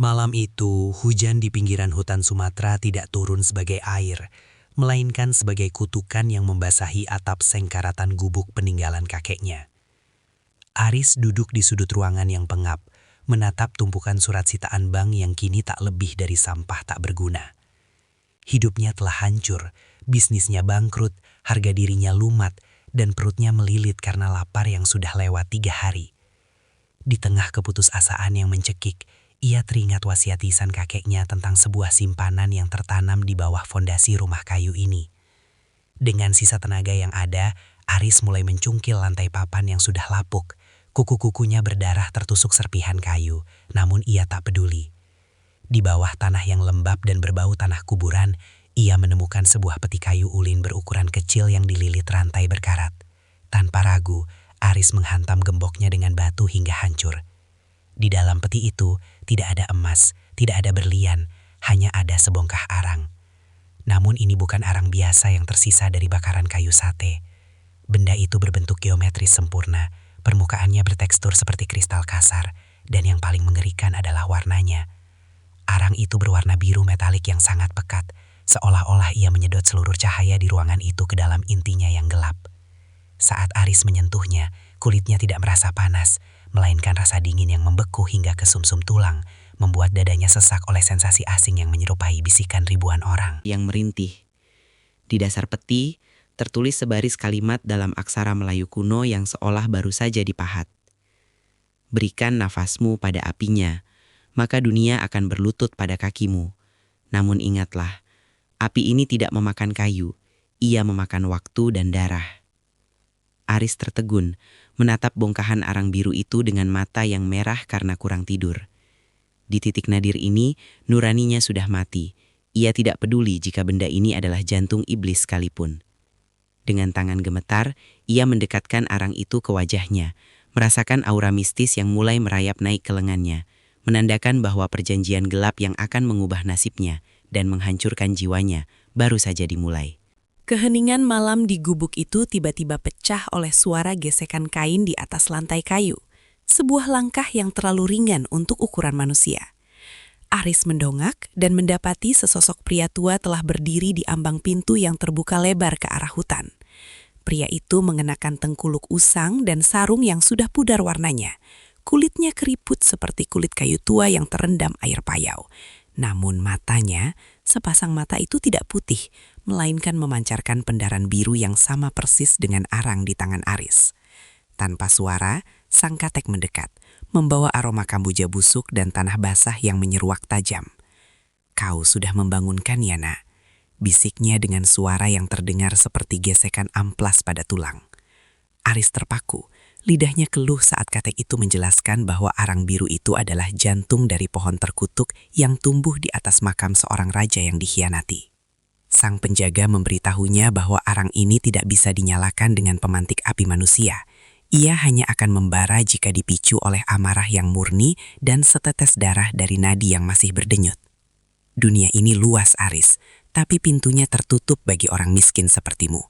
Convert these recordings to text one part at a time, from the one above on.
Malam itu, hujan di pinggiran hutan Sumatera tidak turun sebagai air, melainkan sebagai kutukan yang membasahi atap sengkaratan gubuk peninggalan kakeknya. Aris duduk di sudut ruangan yang pengap, menatap tumpukan surat sitaan bank yang kini tak lebih dari sampah tak berguna. Hidupnya telah hancur, bisnisnya bangkrut, harga dirinya lumat, dan perutnya melilit karena lapar yang sudah lewat 3 hari. Di tengah keputusasaan yang mencekik, ia teringat wasiatisan kakeknya tentang sebuah simpanan yang tertanam di bawah fondasi rumah kayu ini. Dengan sisa tenaga yang ada, Aris mulai mencungkil lantai papan yang sudah lapuk. Kuku-kukunya berdarah tertusuk serpihan kayu, namun ia tak peduli. Di bawah tanah yang lembab dan berbau tanah kuburan, ia menemukan sebuah peti kayu ulin berukuran kecil yang dililit rantai berkarat. Tanpa ragu, Aris menghantam gemboknya dengan batu hingga hancur. Di dalam peti itu tidak ada emas, tidak ada berlian, hanya ada sebongkah arang. Namun ini bukan arang biasa yang tersisa dari bakaran kayu sate. Benda itu berbentuk geometris sempurna, permukaannya bertekstur seperti kristal kasar, dan yang paling mengerikan adalah warnanya. Arang itu berwarna biru metalik yang sangat pekat, seolah-olah ia menyedot seluruh cahaya di ruangan itu ke dalam intinya yang gelap. Saat Aris menyentuhnya, kulitnya tidak merasa panas, melainkan rasa dingin yang membeku hingga ke sumsum tulang, membuat dadanya sesak oleh sensasi asing yang menyerupai bisikan ribuan orang. Yang merintih. Di dasar peti, tertulis sebaris kalimat dalam aksara Melayu kuno yang seolah baru saja dipahat. Berikan nafasmu pada apinya, maka dunia akan berlutut pada kakimu. Namun ingatlah, api ini tidak memakan kayu, ia memakan waktu dan darah. Aris tertegun, menatap bongkahan arang biru itu dengan mata yang merah karena kurang tidur. Di titik nadir ini, nuraninya sudah mati. Ia tidak peduli jika benda ini adalah jantung iblis sekalipun. Dengan tangan gemetar, ia mendekatkan arang itu ke wajahnya, merasakan aura mistis yang mulai merayap naik ke lengannya, menandakan bahwa perjanjian gelap yang akan mengubah nasibnya dan menghancurkan jiwanya baru saja dimulai. Keheningan malam di gubuk itu tiba-tiba pecah oleh suara gesekan kain di atas lantai kayu. Sebuah langkah yang terlalu ringan untuk ukuran manusia. Aris mendongak dan mendapati sesosok pria tua telah berdiri di ambang pintu yang terbuka lebar ke arah hutan. Pria itu mengenakan tengkuluk usang dan sarung yang sudah pudar warnanya. Kulitnya keriput seperti kulit kayu tua yang terendam air payau. Namun matanya, sepasang mata itu tidak putih, melainkan memancarkan pendaran biru yang sama persis dengan arang di tangan Aris. Tanpa suara, sang katek mendekat, membawa aroma kamboja busuk dan tanah basah yang menyeruak tajam. "Kau sudah membangunkan ya, Nak?" bisiknya dengan suara yang terdengar seperti gesekan amplas pada tulang. Aris terpaku, lidahnya keluh saat katek itu menjelaskan bahwa arang biru itu adalah jantung dari pohon terkutuk yang tumbuh di atas makam seorang raja yang dikhianati. Sang penjaga memberitahunya bahwa arang ini tidak bisa dinyalakan dengan pemantik api manusia. Ia hanya akan membara jika dipicu oleh amarah yang murni dan setetes darah dari nadi yang masih berdenyut. Dunia ini luas, Aris, tapi pintunya tertutup bagi orang miskin sepertimu.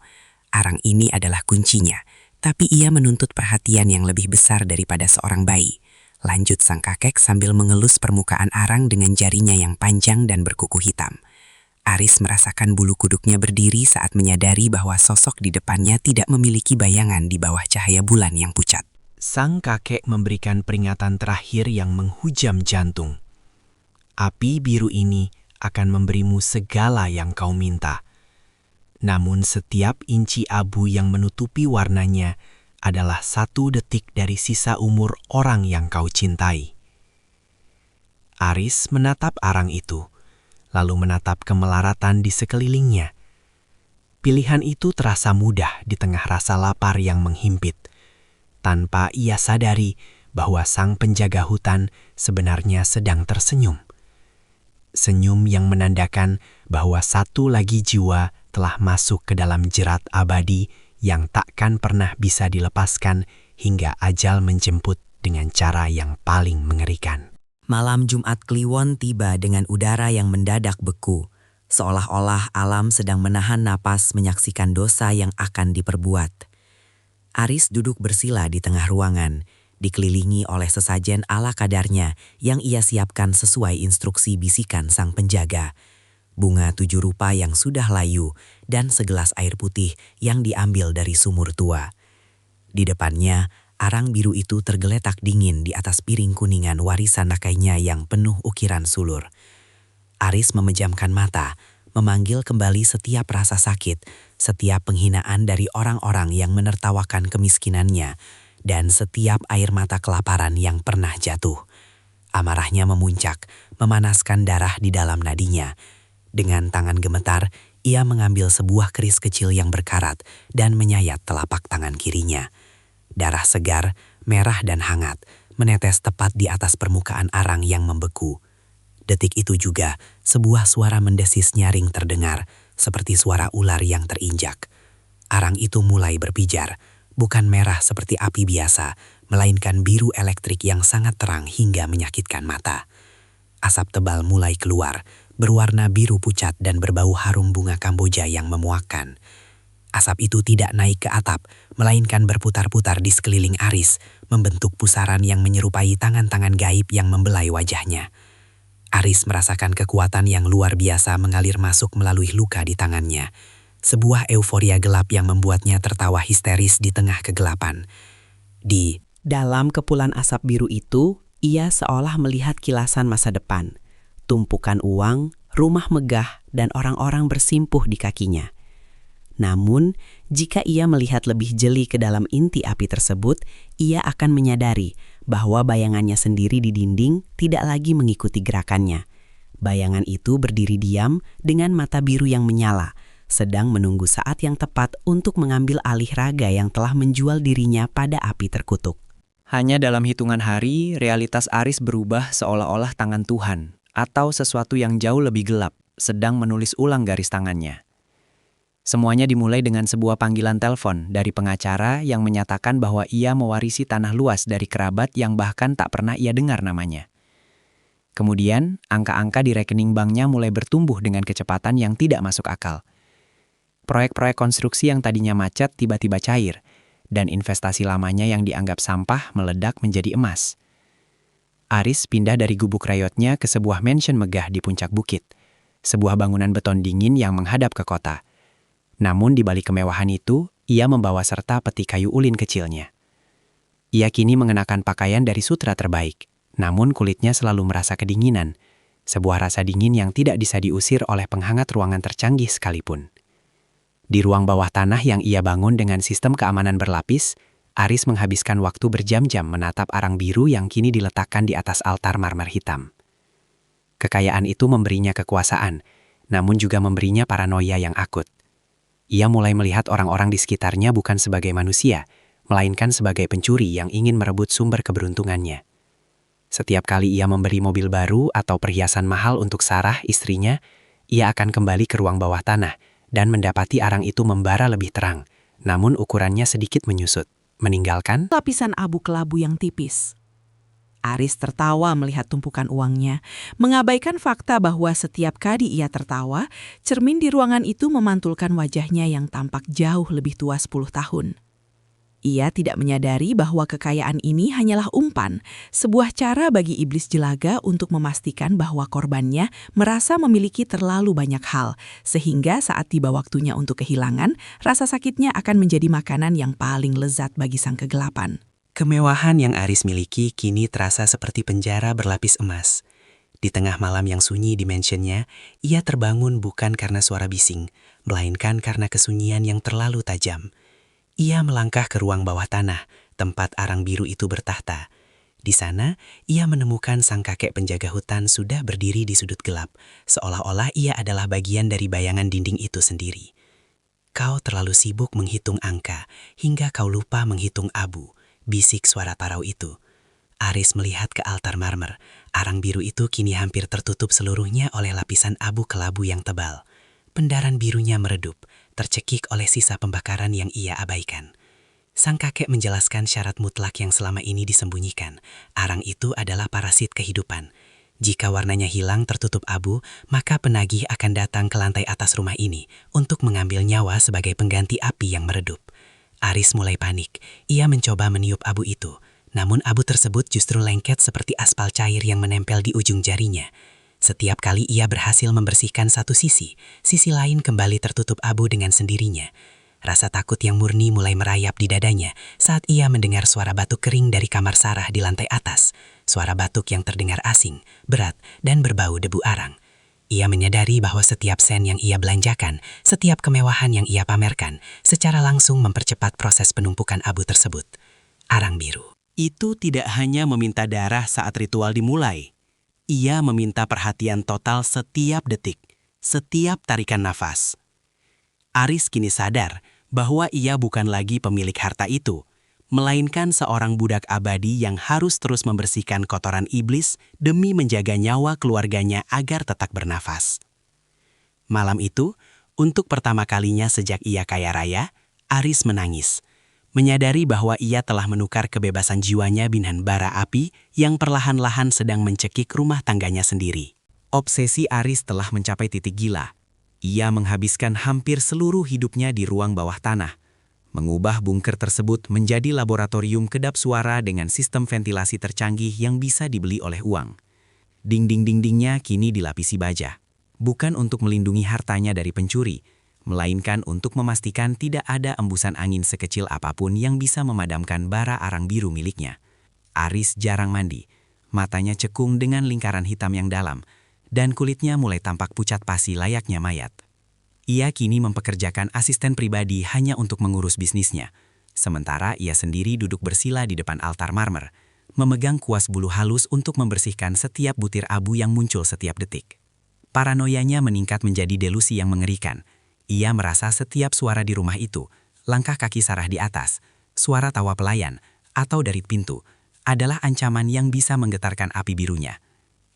Arang ini adalah kuncinya, tapi ia menuntut perhatian yang lebih besar daripada seorang bayi. Lanjut sang kakek sambil mengelus permukaan arang dengan jarinya yang panjang dan berkuku hitam. Aris merasakan bulu kuduknya berdiri saat menyadari bahwa sosok di depannya tidak memiliki bayangan di bawah cahaya bulan yang pucat. Sang kakek memberikan peringatan terakhir yang menghujam jantung. Api biru ini akan memberimu segala yang kau minta. Namun setiap inci abu yang menutupi warnanya adalah 1 detik dari sisa umur orang yang kau cintai. Aris menatap arang itu, lalu menatap kemelaratan di sekelilingnya. Pilihan itu terasa mudah di tengah rasa lapar yang menghimpit, tanpa ia sadari bahwa sang penjaga hutan sebenarnya sedang tersenyum. Senyum yang menandakan bahwa satu lagi jiwa telah masuk ke dalam jerat abadi yang takkan pernah bisa dilepaskan hingga ajal menjemput dengan cara yang paling mengerikan. Malam Jumat Kliwon tiba dengan udara yang mendadak beku, seolah-olah alam sedang menahan napas menyaksikan dosa yang akan diperbuat. Aris duduk bersila di tengah ruangan. dikelilingi oleh sesajen ala kadarnya yang ia siapkan sesuai instruksi bisikan sang penjaga. Bunga 7 rupa yang sudah layu dan segelas air putih yang diambil dari sumur tua. Di depannya, arang biru itu tergeletak dingin di atas piring kuningan warisan nakainya yang penuh ukiran sulur. Aris memejamkan mata, memanggil kembali setiap rasa sakit, setiap penghinaan dari orang-orang yang menertawakan kemiskinannya, dan setiap air mata kelaparan yang pernah jatuh. Amarahnya memuncak, memanaskan darah di dalam nadinya. Dengan tangan gemetar, ia mengambil sebuah keris kecil yang berkarat dan menyayat telapak tangan kirinya. Darah segar, merah dan hangat, menetes tepat di atas permukaan arang yang membeku. Detik itu juga, sebuah suara mendesis nyaring terdengar, seperti suara ular yang terinjak. Arang itu mulai berpijar, bukan merah seperti api biasa, melainkan biru elektrik yang sangat terang hingga menyakitkan mata. Asap tebal mulai keluar, berwarna biru pucat dan berbau harum bunga Kamboja yang memuakkan. Asap itu tidak naik ke atap, melainkan berputar-putar di sekeliling Aris, membentuk pusaran yang menyerupai tangan-tangan gaib yang membelai wajahnya. Aris merasakan kekuatan yang luar biasa mengalir masuk melalui luka di tangannya. Sebuah euforia gelap yang membuatnya tertawa histeris di tengah kegelapan. Di dalam kepulan asap biru itu, ia seolah melihat kilasan masa depan. Tumpukan uang, rumah megah, dan orang-orang bersimpuh di kakinya. Namun, jika ia melihat lebih jeli ke dalam inti api tersebut, ia akan menyadari bahwa bayangannya sendiri di dinding tidak lagi mengikuti gerakannya. Bayangan itu berdiri diam dengan mata biru yang menyala, sedang menunggu saat yang tepat untuk mengambil alih raga yang telah menjual dirinya pada api terkutuk. Hanya dalam hitungan hari, realitas Aris berubah seolah-olah tangan Tuhan, atau sesuatu yang jauh lebih gelap, sedang menulis ulang garis tangannya. Semuanya dimulai dengan sebuah panggilan telepon dari pengacara yang menyatakan bahwa ia mewarisi tanah luas dari kerabat yang bahkan tak pernah ia dengar namanya. Kemudian, angka-angka di rekening banknya mulai bertumbuh dengan kecepatan yang tidak masuk akal. Proyek-proyek konstruksi yang tadinya macet tiba-tiba cair, dan investasi lamanya yang dianggap sampah meledak menjadi emas. Aris pindah dari gubuk rayotnya ke sebuah mansion megah di puncak bukit, sebuah bangunan beton dingin yang menghadap ke kota. Namun di balik kemewahan itu, ia membawa serta peti kayu ulin kecilnya. Ia kini mengenakan pakaian dari sutra terbaik, namun kulitnya selalu merasa kedinginan, sebuah rasa dingin yang tidak bisa diusir oleh penghangat ruangan tercanggih sekalipun. Di ruang bawah tanah yang ia bangun dengan sistem keamanan berlapis, Aris menghabiskan waktu berjam-jam menatap arang biru yang kini diletakkan di atas altar marmer hitam. Kekayaan itu memberinya kekuasaan, namun juga memberinya paranoia yang akut. Ia mulai melihat orang-orang di sekitarnya bukan sebagai manusia, melainkan sebagai pencuri yang ingin merebut sumber keberuntungannya. Setiap kali ia memberi mobil baru atau perhiasan mahal untuk Sarah, istrinya, ia akan kembali ke ruang bawah tanah dan mendapati arang itu membara lebih terang, namun ukurannya sedikit menyusut, meninggalkan lapisan abu kelabu yang tipis. Aris tertawa melihat tumpukan uangnya, mengabaikan fakta bahwa setiap kali ia tertawa, cermin di ruangan itu memantulkan wajahnya yang tampak jauh lebih tua 10 tahun. Ia tidak menyadari bahwa kekayaan ini hanyalah umpan, sebuah cara bagi iblis jelaga untuk memastikan bahwa korbannya merasa memiliki terlalu banyak hal, sehingga saat tiba waktunya untuk kehilangan, rasa sakitnya akan menjadi makanan yang paling lezat bagi sang kegelapan. Kemewahan yang Aris miliki kini terasa seperti penjara berlapis emas. Di tengah malam yang sunyi di mansionnya, ia terbangun bukan karena suara bising, melainkan karena kesunyian yang terlalu tajam. Ia melangkah ke ruang bawah tanah, tempat arang biru itu bertahta. Di sana, ia menemukan sang kakek penjaga hutan sudah berdiri di sudut gelap, seolah-olah ia adalah bagian dari bayangan dinding itu sendiri. Kau terlalu sibuk menghitung angka, hingga kau lupa menghitung abu. Bisik suara parau itu. Aris melihat ke altar marmer. Arang biru itu kini hampir tertutup seluruhnya oleh lapisan abu kelabu yang tebal. Pendaran birunya meredup, tercekik oleh sisa pembakaran yang ia abaikan. Sang kakek menjelaskan syarat mutlak yang selama ini disembunyikan. Arang itu adalah parasit kehidupan. Jika warnanya hilang tertutup abu, maka penagih akan datang ke lantai atas rumah ini untuk mengambil nyawa sebagai pengganti api yang meredup. Aris mulai panik. Ia mencoba meniup abu itu, Namun abu tersebut justru lengket seperti aspal cair yang menempel di ujung jarinya. Setiap kali ia berhasil membersihkan satu sisi lain kembali tertutup abu dengan sendirinya. Rasa takut yang murni mulai merayap di dadanya saat ia mendengar suara batuk kering dari kamar Sarah di lantai atas. Suara batuk yang terdengar asing, berat, dan berbau debu arang. Ia menyadari bahwa setiap sen yang ia belanjakan, setiap kemewahan yang ia pamerkan, secara langsung mempercepat proses penumpukan abu tersebut. Arang biru. Itu tidak hanya meminta darah saat ritual dimulai. Ia meminta perhatian total setiap detik, setiap tarikan nafas. Aris kini sadar bahwa ia bukan lagi pemilik harta itu, melainkan seorang budak abadi yang harus terus membersihkan kotoran iblis demi menjaga nyawa keluarganya agar tetap bernafas. Malam itu, untuk pertama kalinya sejak ia kaya raya, Aris menangis. Menyadari bahwa ia telah menukar kebebasan jiwanya binhan bara api yang perlahan-lahan sedang mencekik rumah tangganya sendiri. Obsesi Aris telah mencapai titik gila. Ia menghabiskan hampir seluruh hidupnya di ruang bawah tanah, mengubah bunker tersebut menjadi laboratorium kedap suara dengan sistem ventilasi tercanggih yang bisa dibeli oleh uang. Dinding-dindingnya kini dilapisi baja, bukan untuk melindungi hartanya dari pencuri, melainkan untuk memastikan tidak ada embusan angin sekecil apapun yang bisa memadamkan bara arang biru miliknya. Aris jarang mandi, matanya cekung dengan lingkaran hitam yang dalam, dan kulitnya mulai tampak pucat pasi layaknya mayat. Ia kini mempekerjakan asisten pribadi hanya untuk mengurus bisnisnya, sementara ia sendiri duduk bersila di depan altar marmer, memegang kuas bulu halus untuk membersihkan setiap butir abu yang muncul setiap detik. Paranoianya meningkat menjadi delusi yang mengerikan. Ia merasa setiap suara di rumah itu, langkah kaki Sarah di atas, suara tawa pelayan, atau dari pintu, adalah ancaman yang bisa menggetarkan api birunya.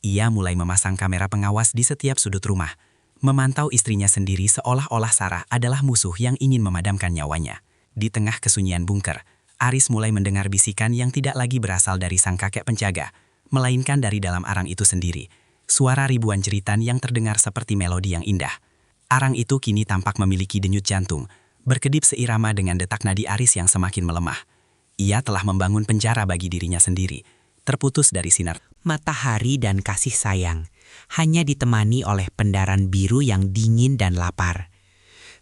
Ia mulai memasang kamera pengawas di setiap sudut rumah, memantau istrinya sendiri seolah-olah Sarah adalah musuh yang ingin memadamkan nyawanya. Di tengah kesunyian bunker, Aris mulai mendengar bisikan yang tidak lagi berasal dari sang kakek penjaga, melainkan dari dalam arang itu sendiri. Suara ribuan jeritan yang terdengar seperti melodi yang indah. Arang itu kini tampak memiliki denyut jantung, berkedip seirama dengan detak nadi Aris yang semakin melemah. Ia telah membangun penjara bagi dirinya sendiri, terputus dari sinar matahari dan kasih sayang, hanya ditemani oleh pendaran biru yang dingin dan lapar.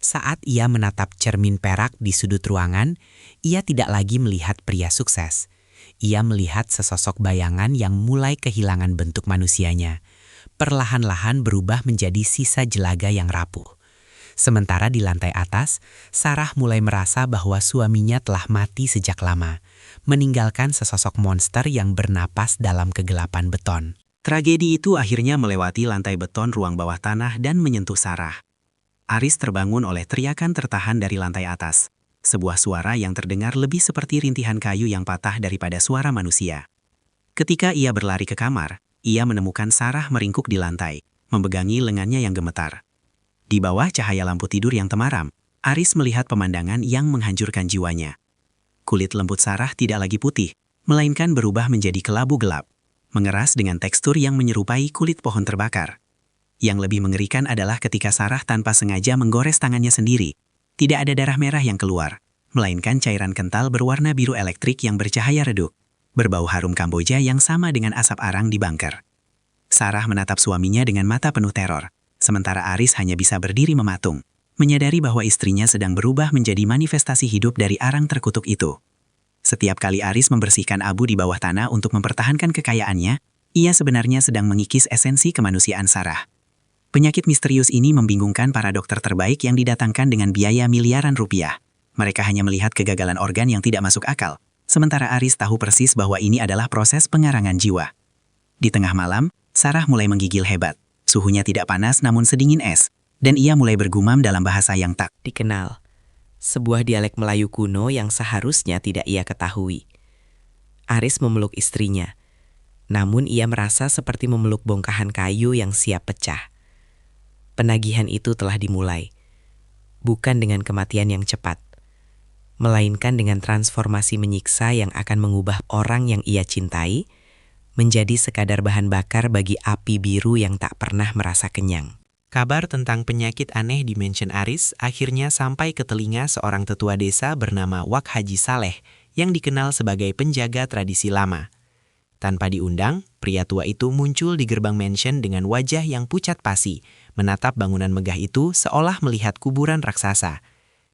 Saat ia menatap cermin perak di sudut ruangan, ia tidak lagi melihat pria sukses. Ia melihat sesosok bayangan yang mulai kehilangan bentuk manusianya, perlahan-lahan berubah menjadi sisa jelaga yang rapuh. Sementara di lantai atas, Sarah mulai merasa bahwa suaminya telah mati sejak lama, meninggalkan sesosok monster yang bernapas dalam kegelapan beton. Tragedi itu akhirnya melewati lantai beton ruang bawah tanah dan menyentuh Sarah. Aris terbangun oleh teriakan tertahan dari lantai atas, sebuah suara yang terdengar lebih seperti rintihan kayu yang patah daripada suara manusia. Ketika ia berlari ke kamar, ia menemukan Sarah meringkuk di lantai, memegangi lengannya yang gemetar. Di bawah cahaya lampu tidur yang temaram, Aris melihat pemandangan yang menghancurkan jiwanya. Kulit lembut Sarah tidak lagi putih, melainkan berubah menjadi kelabu gelap, mengeras dengan tekstur yang menyerupai kulit pohon terbakar. Yang lebih mengerikan adalah ketika Sarah tanpa sengaja menggores tangannya sendiri. Tidak ada darah merah yang keluar, melainkan cairan kental berwarna biru elektrik yang bercahaya redup, berbau harum Kamboja yang sama dengan asap arang di bunker. Sarah menatap suaminya dengan mata penuh teror, sementara Aris hanya bisa berdiri mematung, menyadari bahwa istrinya sedang berubah menjadi manifestasi hidup dari arang terkutuk itu. Setiap kali Aris membersihkan abu di bawah tanah untuk mempertahankan kekayaannya, ia sebenarnya sedang mengikis esensi kemanusiaan Sarah. Penyakit misterius ini membingungkan para dokter terbaik yang didatangkan dengan biaya miliaran rupiah. Mereka hanya melihat kegagalan organ yang tidak masuk akal, sementara Aris tahu persis bahwa ini adalah proses pengarangan jiwa. Di tengah malam, Sarah mulai menggigil hebat. Suhunya tidak panas namun sedingin es, dan ia mulai bergumam dalam bahasa yang tak Dikenal, sebuah dialek Melayu kuno yang seharusnya tidak ia ketahui. Aris memeluk istrinya, namun ia merasa seperti memeluk bongkahan kayu yang siap pecah. Penagihan itu telah dimulai, bukan dengan kematian yang cepat, melainkan dengan transformasi menyiksa yang akan mengubah orang yang ia cintai menjadi sekadar bahan bakar bagi api biru yang tak pernah merasa kenyang. Kabar tentang penyakit aneh di Mansion Aris akhirnya sampai ke telinga seorang tetua desa bernama Wak Haji Saleh yang dikenal sebagai penjaga tradisi lama. Tanpa diundang, pria tua itu muncul di gerbang mansion dengan wajah yang pucat pasi, menatap bangunan megah itu seolah melihat kuburan raksasa.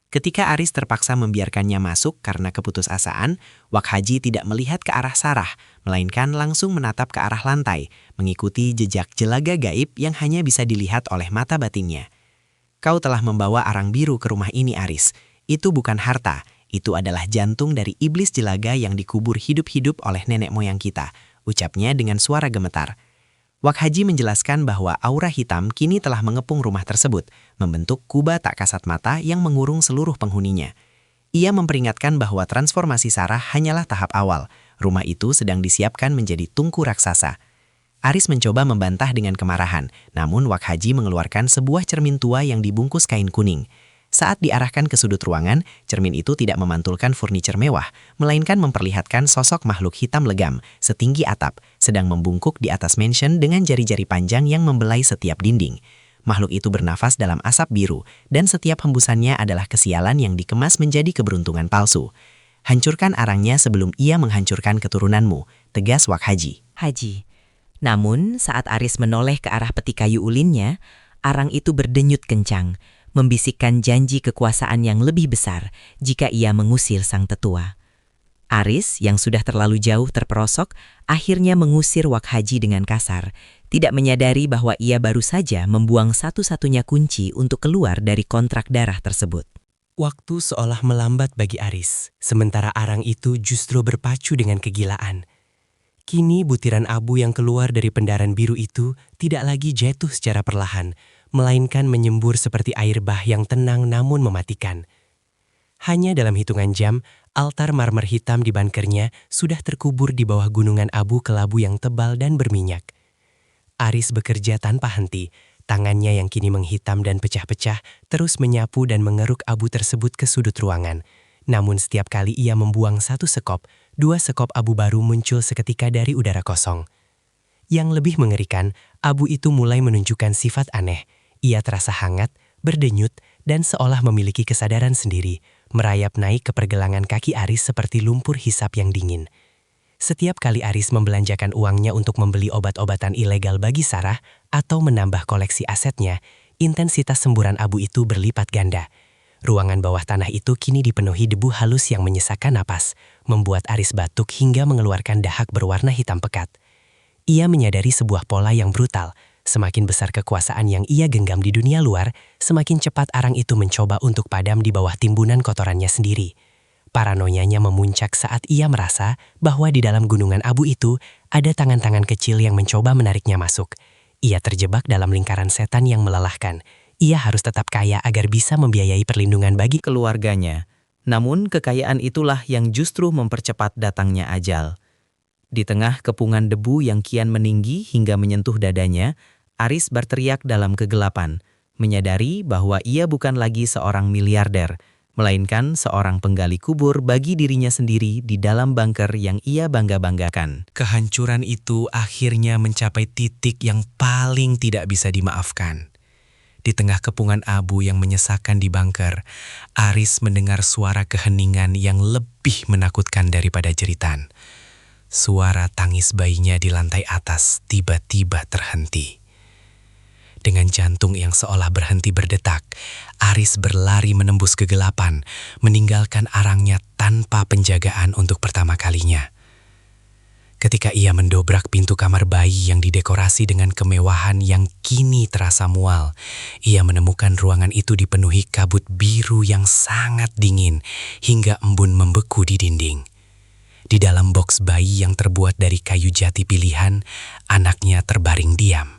Ketika Aris terpaksa membiarkannya masuk karena keputusasaan, Wak Haji tidak melihat ke arah Sarah, melainkan langsung menatap ke arah lantai, mengikuti jejak jelaga gaib yang hanya bisa dilihat oleh mata batinnya. Kau telah membawa arang biru ke rumah ini, Aris. Itu bukan harta, itu adalah jantung dari iblis jelaga yang dikubur hidup-hidup oleh nenek moyang kita, ucapnya dengan suara gemetar. Wak Haji menjelaskan bahwa aura hitam kini telah mengepung rumah tersebut, membentuk kubah tak kasat mata yang mengurung seluruh penghuninya. Ia memperingatkan bahwa transformasi Sarah hanyalah tahap awal. Rumah itu sedang disiapkan menjadi tungku raksasa. Aris mencoba membantah dengan kemarahan, namun Wak Haji mengeluarkan sebuah cermin tua yang dibungkus kain kuning. Saat diarahkan ke sudut ruangan, cermin itu tidak memantulkan furniture mewah, melainkan memperlihatkan sosok makhluk hitam legam, setinggi atap, sedang membungkuk di atas mansion dengan jari-jari panjang yang membelai setiap dinding. Makhluk itu bernafas dalam asap biru, dan setiap hembusannya adalah kesialan yang dikemas menjadi keberuntungan palsu. Hancurkan arangnya sebelum ia menghancurkan keturunanmu, tegas Wak Haji. Haji. Namun, saat Aris menoleh ke arah peti kayu ulinnya, arang itu berdenyut kencang, membisikkan janji kekuasaan yang lebih besar jika ia mengusir sang tetua. Aris, yang sudah terlalu jauh terperosok, akhirnya mengusir Wak Haji dengan kasar, tidak menyadari bahwa ia baru saja membuang satu-satunya kunci untuk keluar dari kontrak darah tersebut. Waktu seolah melambat bagi Aris, sementara arang itu justru berpacu dengan kegilaan. Kini butiran abu yang keluar dari pendaran biru itu tidak lagi jatuh secara perlahan, melainkan menyembur seperti air bah yang tenang namun mematikan. Hanya dalam hitungan jam, altar marmer hitam di bunkernya sudah terkubur di bawah gunungan abu kelabu yang tebal dan berminyak. Aris bekerja tanpa henti, tangannya yang kini menghitam dan pecah-pecah terus menyapu dan mengeruk abu tersebut ke sudut ruangan. Namun setiap kali ia membuang satu sekop, 2 sekop abu baru muncul seketika dari udara kosong. Yang lebih mengerikan, abu itu mulai menunjukkan sifat aneh. Ia terasa hangat, berdenyut, dan seolah memiliki kesadaran sendiri, merayap naik ke pergelangan kaki Aris seperti lumpur hisap yang dingin. Setiap kali Aris membelanjakan uangnya untuk membeli obat-obatan ilegal bagi Sarah atau menambah koleksi asetnya, intensitas semburan abu itu berlipat ganda. Ruangan bawah tanah itu kini dipenuhi debu halus yang menyesakkan napas, membuat Aris batuk hingga mengeluarkan dahak berwarna hitam pekat. Ia menyadari sebuah pola yang brutal. Semakin besar kekuasaan yang ia genggam di dunia luar, semakin cepat arang itu mencoba untuk padam di bawah timbunan kotorannya sendiri. Paranoianya memuncak saat ia merasa bahwa di dalam gunungan abu itu ada tangan-tangan kecil yang mencoba menariknya masuk. Ia terjebak dalam lingkaran setan yang melelahkan. Ia harus tetap kaya agar bisa membiayai perlindungan bagi keluarganya. Namun kekayaan itulah yang justru mempercepat datangnya ajal. Di tengah kepungan debu yang kian meninggi hingga menyentuh dadanya, Aris berteriak dalam kegelapan, menyadari bahwa ia bukan lagi seorang miliarder, melainkan seorang penggali kubur bagi dirinya sendiri di dalam bunker yang ia bangga-banggakan. kehancuran itu akhirnya mencapai titik yang paling tidak bisa dimaafkan. Di tengah kepungan abu yang menyesakkan di bunker, Aris mendengar suara keheningan yang lebih menakutkan daripada jeritan. Suara tangis bayinya di lantai atas tiba-tiba terhenti. Dengan jantung yang seolah berhenti berdetak, Aris berlari menembus kegelapan, meninggalkan arangnya tanpa penjagaan untuk pertama kalinya. Ketika ia mendobrak pintu kamar bayi yang didekorasi dengan kemewahan yang kini terasa mual, ia menemukan ruangan itu dipenuhi kabut biru yang sangat dingin hingga embun membeku di dinding. Di dalam boks bayi yang terbuat dari kayu jati pilihan, anaknya terbaring diam.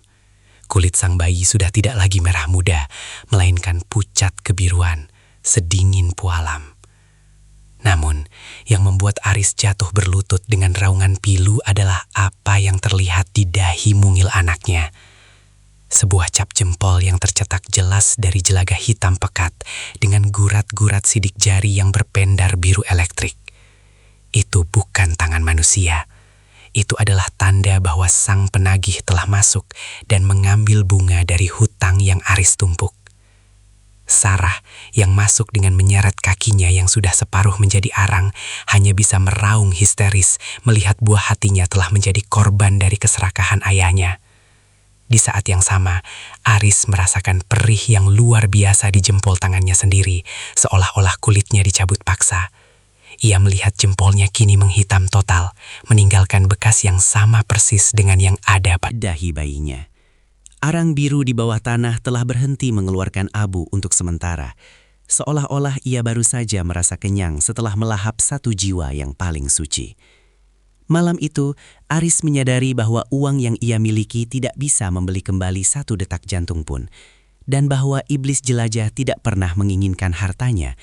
Kulit sang bayi sudah tidak lagi merah muda, melainkan pucat kebiruan, sedingin pualam. Namun, yang membuat Aris jatuh berlutut dengan raungan pilu adalah apa yang terlihat di dahi mungil anaknya. Sebuah cap jempol yang tercetak jelas dari jelaga hitam pekat dengan gurat-gurat sidik jari yang berpendar biru elektrik. Itu bukan tangan manusia. Itu adalah tanda bahwa sang penagih telah masuk dan mengambil bunga dari hutang yang Aris tumpuk. Sarah yang masuk dengan menyeret kakinya yang sudah separuh menjadi arang hanya bisa meraung histeris melihat buah hatinya telah menjadi korban dari keserakahan ayahnya. Di saat yang sama, Aris merasakan perih yang luar biasa di jempol tangannya sendiri, seolah-olah kulitnya dicabut paksa. Ia melihat jempolnya kini menghitam total, meninggalkan bekas yang sama persis dengan yang ada pada dahi bayinya. Arang biru di bawah tanah telah berhenti mengeluarkan abu untuk sementara, seolah-olah ia baru saja merasa kenyang setelah melahap satu jiwa yang paling suci. Malam itu, Aris menyadari bahwa uang yang ia miliki tidak bisa membeli kembali satu detak jantung pun, dan bahwa iblis jelajah tidak pernah menginginkan hartanya.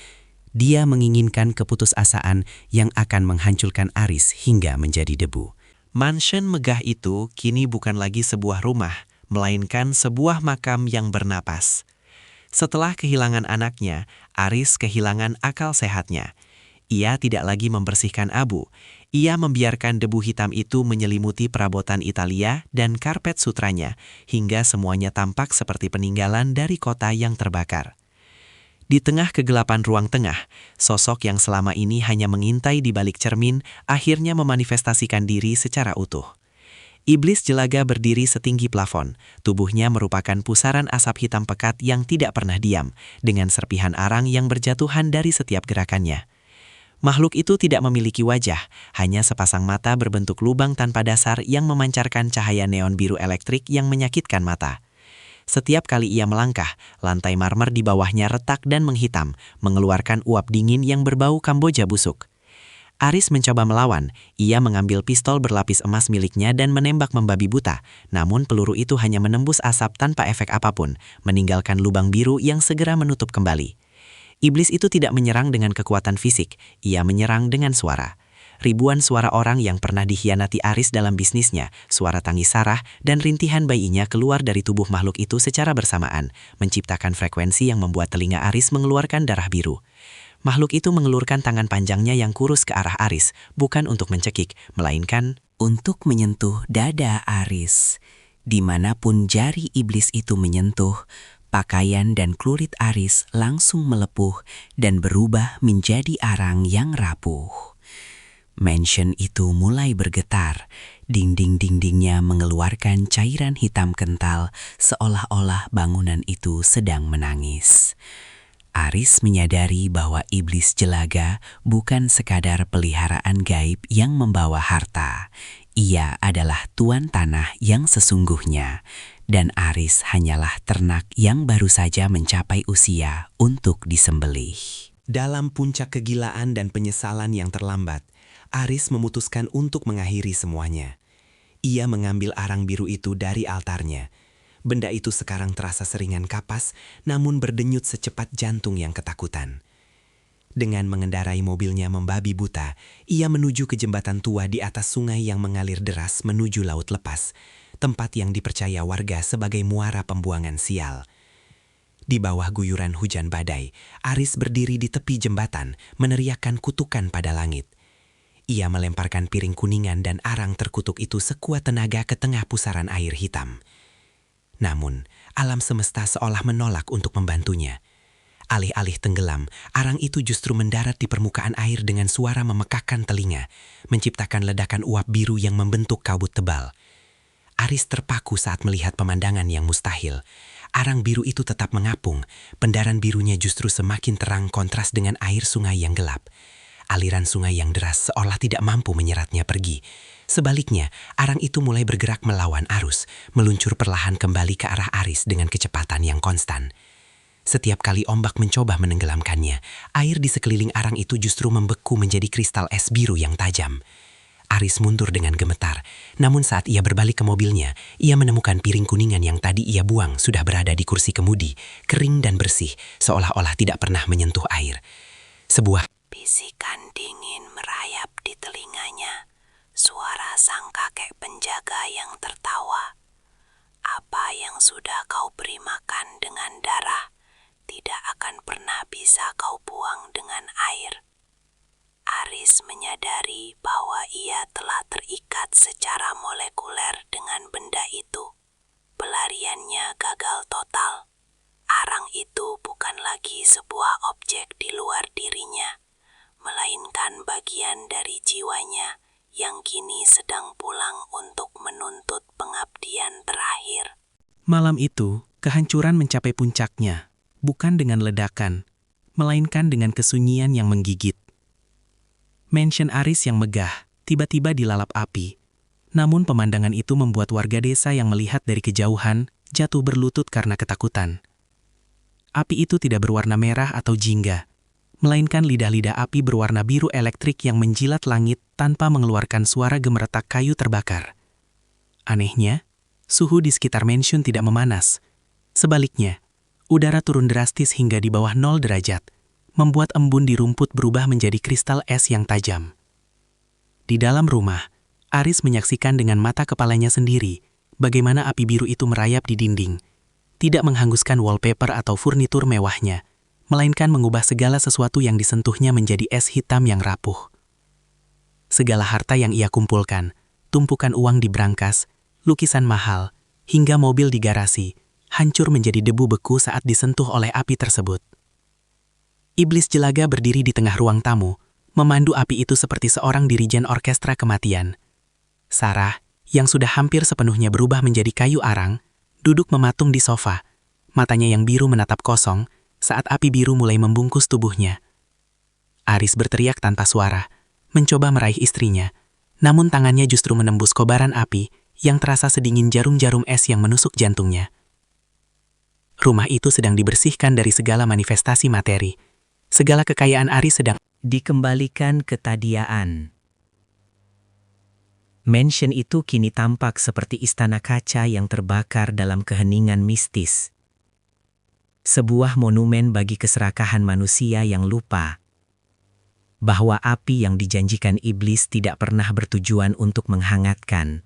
Dia menginginkan keputusasaan yang akan menghancurkan Aris hingga menjadi debu. Mansion megah itu kini bukan lagi sebuah rumah, melainkan sebuah makam yang bernapas. Setelah kehilangan anaknya, Aris kehilangan akal sehatnya. Ia tidak lagi membersihkan abu. Ia membiarkan debu hitam itu menyelimuti perabotan Italia dan karpet sutranya, hingga semuanya tampak seperti peninggalan dari kota yang terbakar. Di tengah kegelapan ruang tengah, sosok yang selama ini hanya mengintai di balik cermin akhirnya memanifestasikan diri secara utuh. Iblis jelaga berdiri setinggi plafon. Tubuhnya merupakan pusaran asap hitam pekat yang tidak pernah diam, dengan serpihan arang yang berjatuhan dari setiap gerakannya. Makhluk itu tidak memiliki wajah, hanya sepasang mata berbentuk lubang tanpa dasar yang memancarkan cahaya neon biru elektrik yang menyakitkan mata. Setiap kali ia melangkah, lantai marmer di bawahnya retak dan menghitam, mengeluarkan uap dingin yang berbau Kamboja busuk. Aris mencoba melawan. Ia mengambil pistol berlapis emas miliknya dan menembak membabi buta. Namun peluru itu hanya menembus asap tanpa efek apapun, meninggalkan lubang biru yang segera menutup kembali. Iblis itu tidak menyerang dengan kekuatan fisik, ia menyerang dengan suara. Ribuan suara orang yang pernah dikhianati Aris dalam bisnisnya, suara tangis Sarah dan rintihan bayinya keluar dari tubuh makhluk itu secara bersamaan, menciptakan frekuensi yang membuat telinga Aris mengeluarkan darah biru. Makhluk itu mengelurkan tangan panjangnya yang kurus ke arah Aris, bukan untuk mencekik, melainkan untuk menyentuh dada Aris. Dimanapun jari iblis itu menyentuh, pakaian dan klurit Aris langsung melepuh dan berubah menjadi arang yang rapuh. Mansion itu mulai bergetar, dinding-dindingnya mengeluarkan cairan hitam kental seolah-olah bangunan itu sedang menangis. Aris menyadari bahwa iblis jelaga bukan sekadar peliharaan gaib yang membawa harta. Ia adalah tuan tanah yang sesungguhnya, dan Aris hanyalah ternak yang baru saja mencapai usia untuk disembelih. Dalam puncak kegilaan dan penyesalan yang terlambat, Aris memutuskan untuk mengakhiri semuanya. Ia mengambil arang biru itu dari altarnya. Benda itu sekarang terasa seringan kapas, namun berdenyut secepat jantung yang ketakutan. Dengan mengendarai mobilnya membabi buta, ia menuju ke jembatan tua di atas sungai yang mengalir deras menuju laut lepas, tempat yang dipercaya warga sebagai muara pembuangan sial. Di bawah guyuran hujan badai, Aris berdiri di tepi jembatan, meneriakkan kutukan pada langit. Ia melemparkan piring kuningan dan arang terkutuk itu sekuat tenaga ke tengah pusaran air hitam. Namun, alam semesta seolah menolak untuk membantunya. Alih-alih tenggelam, arang itu justru mendarat di permukaan air dengan suara memekakkan telinga, menciptakan ledakan uap biru yang membentuk kabut tebal. Aris terpaku saat melihat pemandangan yang mustahil. Arang biru itu tetap mengapung, pendaran birunya justru semakin terang kontras dengan air sungai yang gelap. Aliran sungai yang deras seolah tidak mampu menyeratnya pergi. Sebaliknya, arang itu mulai bergerak melawan arus, meluncur perlahan kembali ke arah Aris dengan kecepatan yang konstan. Setiap kali ombak mencoba menenggelamkannya, air di sekeliling arang itu justru membeku menjadi kristal es biru yang tajam. Aris mundur dengan gemetar, namun saat ia berbalik ke mobilnya, ia menemukan piring kuningan yang tadi ia buang sudah berada di kursi kemudi, kering dan bersih, seolah-olah tidak pernah menyentuh air. Sebuah bisikan dingin merayap di telinganya. Suara sang kakek penjaga yang tertawa. Apa yang sudah kau beri makan dengan darah, tidak akan pernah bisa kau buang dengan air. Aris menyadari bahwa ia telah terikat secara molekuler dengan benda itu. Pelariannya gagal total. Arang itu bukan lagi sebuah objek di luar dirinya, melainkan bagian dari jiwanya yang kini sedang pulang untuk menuntut pengabdian terakhir. Malam itu, kehancuran mencapai puncaknya, bukan dengan ledakan, melainkan dengan kesunyian yang menggigit. Mansion Aris yang megah tiba-tiba dilalap api. Namun pemandangan itu membuat warga desa yang melihat dari kejauhan jatuh berlutut karena ketakutan. Api itu tidak berwarna merah atau jingga, melainkan lidah-lidah api berwarna biru elektrik yang menjilat langit tanpa mengeluarkan suara gemeretak kayu terbakar. Anehnya, suhu di sekitar mansion tidak memanas. Sebaliknya, udara turun drastis hingga di bawah 0 derajat, membuat embun di rumput berubah menjadi kristal es yang tajam. Di dalam rumah, Aris menyaksikan dengan mata kepalanya sendiri bagaimana api biru itu merayap di dinding, tidak menghanguskan wallpaper atau furnitur mewahnya, melainkan mengubah segala sesuatu yang disentuhnya menjadi es hitam yang rapuh. Segala harta yang ia kumpulkan, tumpukan uang di brankas, lukisan mahal, hingga mobil di garasi, hancur menjadi debu beku saat disentuh oleh api tersebut. Iblis jelaga berdiri di tengah ruang tamu, memandu api itu seperti seorang dirijen orkestra kematian. Sarah, yang sudah hampir sepenuhnya berubah menjadi kayu arang, duduk mematung di sofa, matanya yang biru menatap kosong saat api biru mulai membungkus tubuhnya. Aris berteriak tanpa suara, mencoba meraih istrinya, namun tangannya justru menembus kobaran api yang terasa sedingin jarum-jarum es yang menusuk jantungnya. Rumah itu sedang dibersihkan dari segala manifestasi materi. Segala kekayaan Aris sedang Dikembalikan ke Tadiaan. Mansion itu kini tampak seperti istana kaca yang terbakar dalam keheningan mistis. Sebuah monumen bagi keserakahan manusia yang lupa bahwa api yang dijanjikan iblis tidak pernah bertujuan untuk menghangatkan,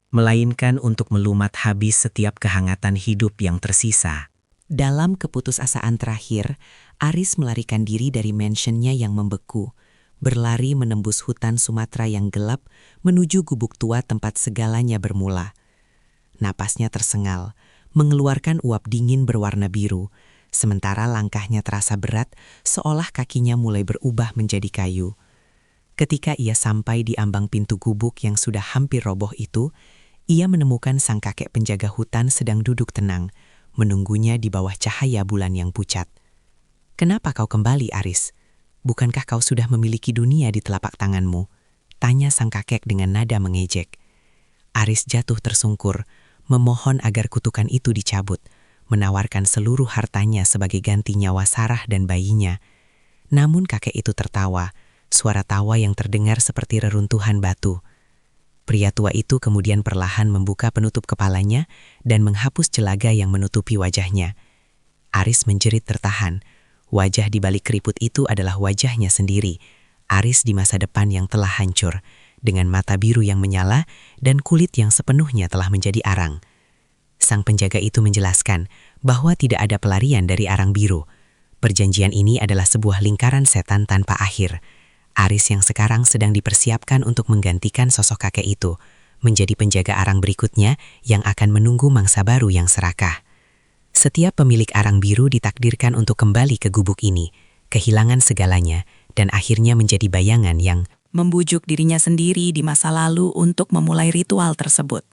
melainkan untuk melumat habis setiap kehangatan hidup yang tersisa. Dalam keputusasaan terakhir, Aris melarikan diri dari mansionnya yang membeku, berlari menembus hutan Sumatera yang gelap menuju gubuk tua tempat segalanya bermula. Napasnya tersengal, mengeluarkan uap dingin berwarna biru, sementara langkahnya terasa berat seolah kakinya mulai berubah menjadi kayu. Ketika ia sampai di ambang pintu gubuk yang sudah hampir roboh itu, ia menemukan sang kakek penjaga hutan sedang duduk tenang, menunggunya di bawah cahaya bulan yang pucat. "Kenapa kau kembali, Aris? Bukankah kau sudah memiliki dunia di telapak tanganmu?" tanya sang kakek dengan nada mengejek. Aris jatuh tersungkur, memohon agar kutukan itu dicabut, menawarkan seluruh hartanya sebagai ganti nyawa Sarah dan bayinya. Namun kakek itu tertawa, suara tawa yang terdengar seperti reruntuhan batu. Pria tua itu kemudian perlahan membuka penutup kepalanya dan menghapus celaga yang menutupi wajahnya. Aris menjerit tertahan. Wajah di balik keriput itu adalah wajahnya sendiri, Aris di masa depan yang telah hancur, dengan mata biru yang menyala dan kulit yang sepenuhnya telah menjadi arang. Sang penjaga itu menjelaskan bahwa tidak ada pelarian dari arang biru. Perjanjian ini adalah sebuah lingkaran setan tanpa akhir. Aris yang sekarang sedang dipersiapkan untuk menggantikan sosok kakek itu, menjadi penjaga arang berikutnya yang akan menunggu mangsa baru yang serakah. Setiap pemilik arang biru ditakdirkan untuk kembali ke gubuk ini, kehilangan segalanya, dan akhirnya menjadi bayangan yang membujuk dirinya sendiri di masa lalu untuk memulai ritual tersebut.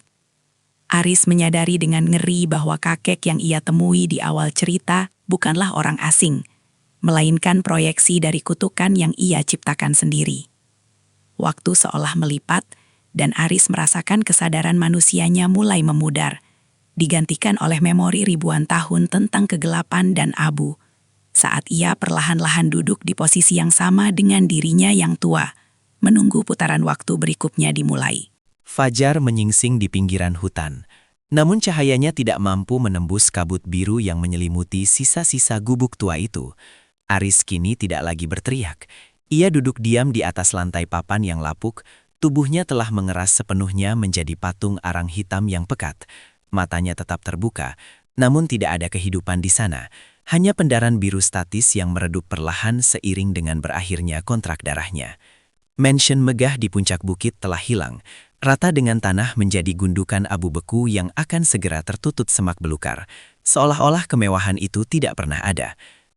Aris menyadari dengan ngeri bahwa kakek yang ia temui di awal cerita bukanlah orang asing, melainkan proyeksi dari kutukan yang ia ciptakan sendiri. Waktu seolah melipat, dan Aris merasakan kesadaran manusianya mulai memudar, digantikan oleh memori ribuan tahun tentang kegelapan dan abu, saat ia perlahan-lahan duduk di posisi yang sama dengan dirinya yang tua, menunggu putaran waktu berikutnya dimulai. Fajar menyingsing di pinggiran hutan, namun cahayanya tidak mampu menembus kabut biru yang menyelimuti sisa-sisa gubuk tua itu. Aris kini tidak lagi berteriak. Ia duduk diam di atas lantai papan yang lapuk, tubuhnya telah mengeras sepenuhnya menjadi patung arang hitam yang pekat. Matanya tetap terbuka, namun tidak ada kehidupan di sana. Hanya pendaran biru statis yang meredup perlahan seiring dengan berakhirnya kontrak darahnya. Mansion megah di puncak bukit telah hilang, rata dengan tanah menjadi gundukan abu beku yang akan segera tertutup semak belukar. seolah-olah kemewahan itu tidak pernah ada.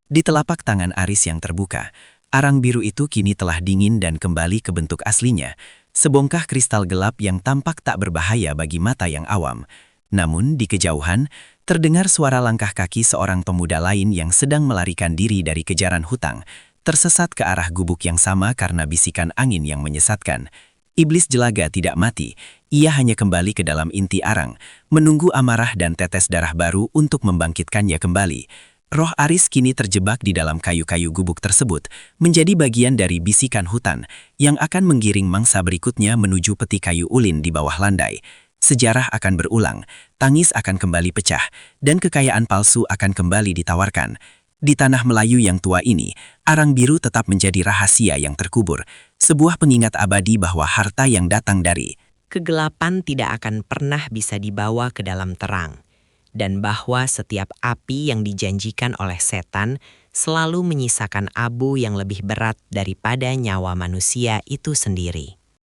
Di telapak tangan Aris yang terbuka, arang biru itu kini telah dingin dan kembali ke bentuk aslinya, sebongkah kristal gelap yang tampak tak berbahaya bagi mata yang awam. Namun di kejauhan, terdengar suara langkah kaki seorang pemuda lain yang sedang melarikan diri dari kejaran hutang, tersesat ke arah gubuk yang sama karena bisikan angin yang menyesatkan. Iblis jelaga tidak mati, ia hanya kembali ke dalam inti arang, menunggu amarah dan tetes darah baru untuk membangkitkannya kembali. Roh Aris kini terjebak di dalam kayu-kayu gubuk tersebut, menjadi bagian dari bisikan hutan yang akan menggiring mangsa berikutnya menuju peti kayu ulin di bawah landai. Sejarah akan berulang, tangis akan kembali pecah, dan kekayaan palsu akan kembali ditawarkan. Di tanah Melayu yang tua ini, arang biru tetap menjadi rahasia yang terkubur, sebuah pengingat abadi bahwa harta yang datang dari Kegelapan tidak akan pernah bisa dibawa ke dalam terang, dan bahwa setiap api yang dijanjikan oleh setan selalu menyisakan abu yang lebih berat daripada nyawa manusia itu sendiri.